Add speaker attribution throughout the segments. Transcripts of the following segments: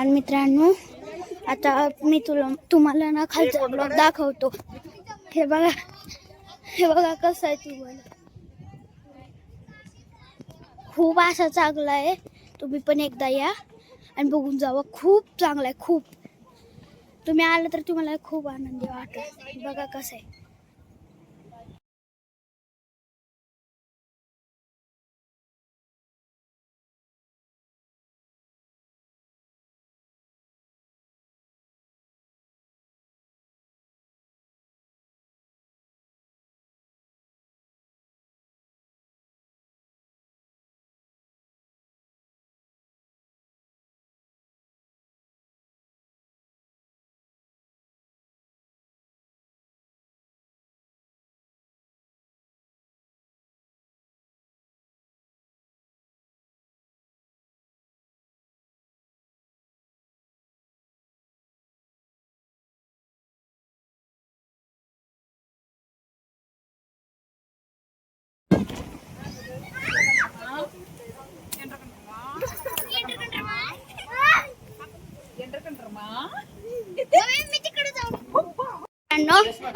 Speaker 1: आणि मित्रांनो आता मी तुम्हाला ना खालचा ब्लॉग दाखवतो. हे बघा कसं आहे तुम्हाला. खूप असा चांगला आहे. तुम्ही पण एकदा या आणि बघून जावा. खूप चांगला आहे. खूप तुम्ही आला तर तुम्हाला खूप आनंदी वाटेल. बघा कसं आहे.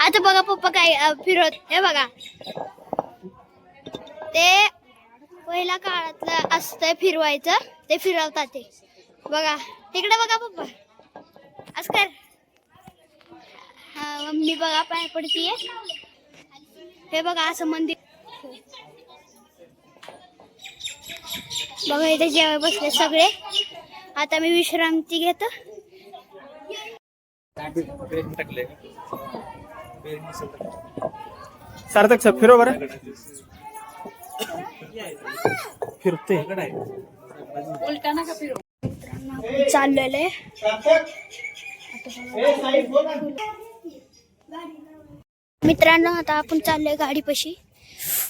Speaker 1: आता बघा पप्पा काय फिरत. हे बघा ते पहिल्या काळातलं असतंय फिरवायचं. ते फिरवतात ते बघा. तिकडे बघा पप्पा अस्कर. मम्मी बघा पाय पडतीये. हे बघा असं मंदिर बघा. इथे जेवाय बसले सगळे. आता मी विश्रांती घेतो.
Speaker 2: सार्थक सर फिरो बरं. फिरते
Speaker 1: उलटा नका फिरो. चाललेलं आहे मित्रांनो. आता आपण चाललोय गाडीपाशी.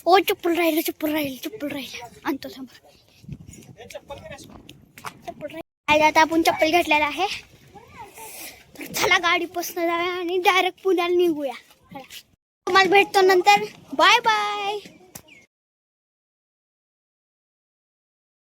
Speaker 1: ओ चप्पल राहिलं आणतो थांबा. आता आपण चप्पल घेतलेला आहे. तर चला गाडीपासून जाऊया आणि डायरेक्ट पुण्याला निघूया. तुम्हाला भेटतो नंतर. Bye bye.